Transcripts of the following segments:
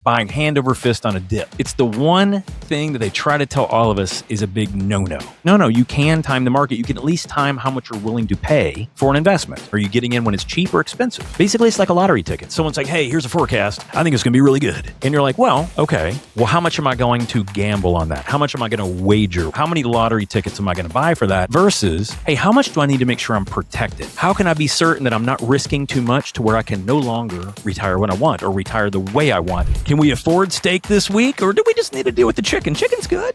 buying hand over fist on a dip. It's the one thing that they try to tell all of us is a big no-no. No, you can time the market. You can at least time how much you're willing to pay for an investment. Are you getting in when it's cheap or expensive? Basically, it's like a lottery ticket. Someone's like, hey, here's a forecast. I think it's going to be really good. And you're like, well, okay. Well, how much am I going to gamble on that? How much am I going to wager? How many lottery tickets am I going to buy for that? Versus, hey, how much do I need to make sure I'm protected? How can I be certain that I'm not risking too much to where I can no longer retire when I want or retire the way I want? Can we afford steak this week, or do we just need to deal with the chicken? Chicken's good.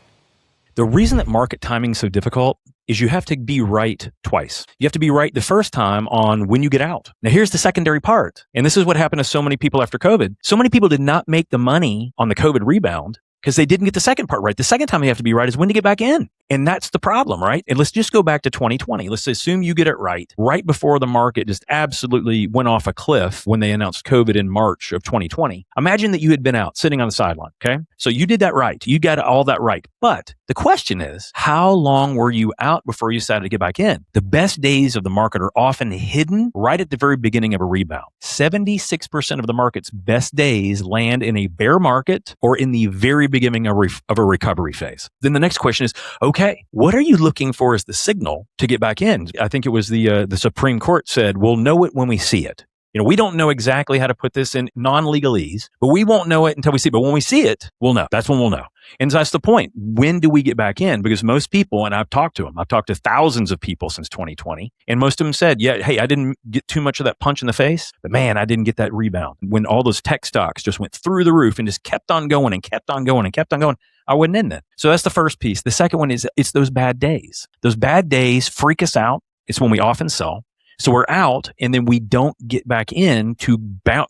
The reason that market timing is so difficult is you have to be right twice. You have to be right the first time on when you get out. Now, here's the secondary part. And this is what happened to so many people after COVID. So many people did not make the money on the COVID rebound because they didn't get the second part right. The second time you have to be right is when to get back in. And that's the problem, right? And let's just go back to 2020. Let's assume you get it right before the market just absolutely went off a cliff when they announced COVID in March of 2020. Imagine that you had been out sitting on the sideline, okay? So you did that right. You got all that right. But the question is, how long were you out before you decided to get back in? The best days of the market are often hidden right at the very beginning of a rebound. 76% of the market's best days land in a bear market or in the very beginning of a recovery phase. Then the next question is, okay, what are you looking for as the signal to get back in? I think it was the Supreme Court said, we'll know it when we see it. You know, we don't know exactly how to put this in non-legalese, but we won't know it until we see it. But when we see it, we'll know. That's when we'll know. And so that's the point. When do we get back in? Because most people, and I've talked to them, I've talked to thousands of people since 2020, and most of them said, yeah, hey, I didn't get too much of that punch in the face, but man, I didn't get that rebound. When all those tech stocks just went through the roof and just kept on going and kept on going and kept on going, I wasn't in then. So that's the first piece. The second one is it's those bad days. Those bad days freak us out. It's when we often sell. So we're out and then we don't get back in to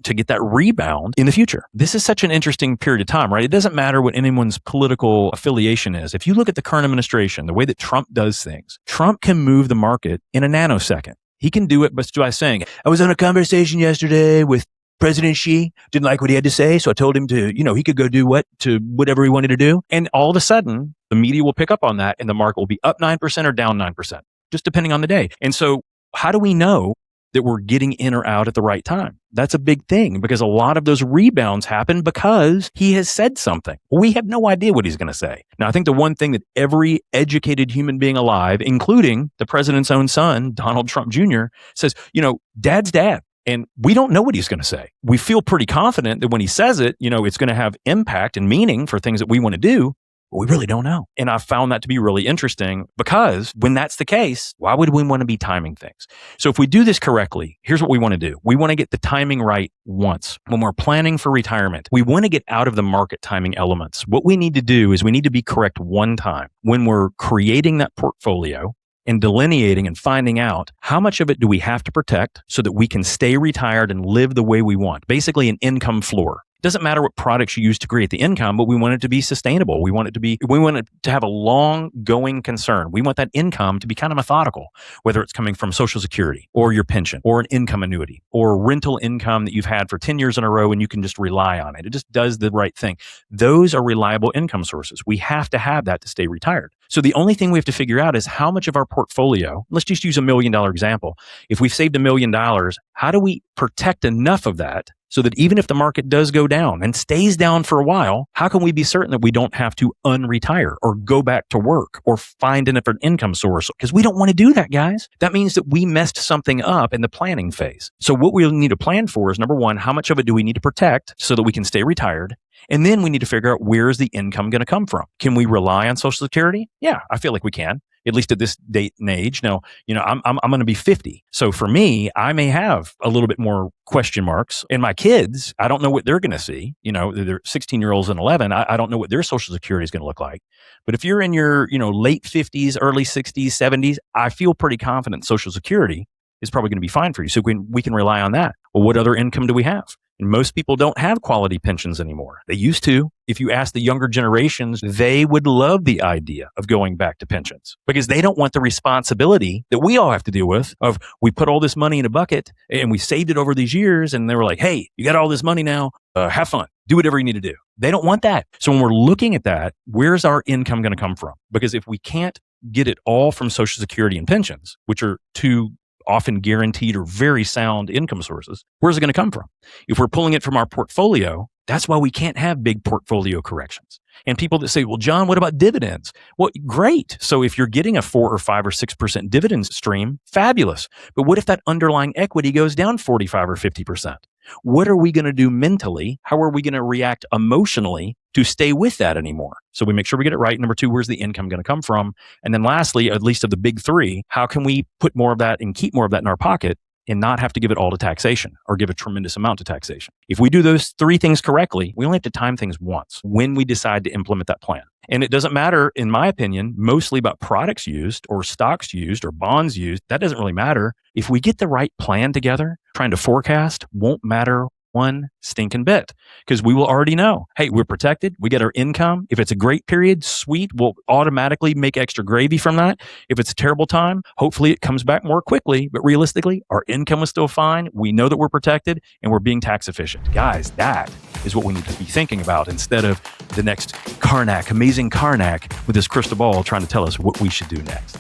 get that rebound in the future. This is such an interesting period of time, right? It doesn't matter what anyone's political affiliation is. If you look at the current administration, the way that Trump does things, Trump can move the market in a nanosecond. He can do it by saying, I was on a conversation yesterday with President Xi, didn't like what he had to say, so I told him to, he could go do whatever he wanted to do. And all of a sudden, the media will pick up on that and the market will be up 9% or down 9%, just depending on the day. And so how do we know that we're getting in or out at the right time? That's a big thing because a lot of those rebounds happen because he has said something. We have no idea what he's going to say. Now, I think the one thing that every educated human being alive, including the president's own son, Donald Trump Jr., says, dad's dad. And we don't know what he's going to say. We feel pretty confident that when he says it, it's going to have impact and meaning for things that we want to do. But we really don't know. And I found that to be really interesting because when that's the case, why would we want to be timing things? So if we do this correctly, here's what we want to do. We want to get the timing right once. When we're planning for retirement, we want to get out of the market timing elements. What we need to do is we need to be correct one time. When we're creating that portfolio and delineating and finding out how much of it do we have to protect so that we can stay retired and live the way we want. Basically an income floor. Doesn't matter what products you use to create the income, but we want it to be sustainable. We want it to have a long going concern. We want that income to be kind of methodical, whether it's coming from Social Security or your pension or an income annuity or rental income that you've had for 10 years in a row and you can just rely on it. It just does the right thing. Those are reliable income sources. We have to have that to stay retired. So the only thing we have to figure out is how much of our portfolio, let's just use $1 million example. If we've saved $1 million, how do we protect enough of that so that even if the market does go down and stays down for a while, how can we be certain that we don't have to unretire or go back to work or find a different income source? Because we don't want to do that, guys. That means that we messed something up in the planning phase. So what we need to plan for is, number one, how much of it do we need to protect so that we can stay retired? And then we need to figure out where is the income going to come from? Can we rely on Social Security? Yeah, I feel like we can, at least at this date and age. Now, I'm going to be 50. So for me, I may have a little bit more question marks. And my kids, I don't know what they're going to see. They're 16-year-olds and 11. I don't know what their Social Security is going to look like. But if you're in your, late 50s, early 60s, 70s, I feel pretty confident Social Security is probably going to be fine for you. So we can rely on that. Well, what other income do we have? And most people don't have quality pensions anymore. They used to. If you ask the younger generations, they would love the idea of going back to pensions because they don't want the responsibility that we all have to deal with of we put all this money in a bucket and we saved it over these years and they were like, hey, you got all this money now, have fun, do whatever you need to do. They don't want that. So when we're looking at that, where's our income going to come from? Because if we can't get it all from Social Security and pensions, which are two often guaranteed or very sound income sources, where's it going to come from? If we're pulling it from our portfolio, That's why we can't have big portfolio corrections. And people that say, well, John, what about dividends? Well, great. So if you're getting a 4 or 5 or 6% dividend stream, fabulous. But what if that underlying equity goes down 45 or 50%? What are we going to do mentally? How are we going to react emotionally to stay with that anymore? So we make sure we get it right. Number 2, where's the income going to come from? And then lastly, at least of the big 3, how can we put more of that and keep more of that in our pocket and not have to give it all to taxation or give a tremendous amount to taxation? If we do those 3 things correctly, we only have to time things once when we decide to implement that plan. And it doesn't matter, in my opinion, mostly about products used or stocks used or bonds used. That doesn't really matter. If we get the right plan together, trying to forecast won't matter one stinking bit, because we will already know, hey, we're protected. We get our income. If it's a great period, sweet, we'll automatically make extra gravy from that. If it's a terrible time, hopefully it comes back more quickly. But realistically, our income is still fine. We know that we're protected and we're being tax efficient. Guys, that is what we need to be thinking about instead of the next Karnak, amazing Karnak with his crystal ball trying to tell us what we should do next.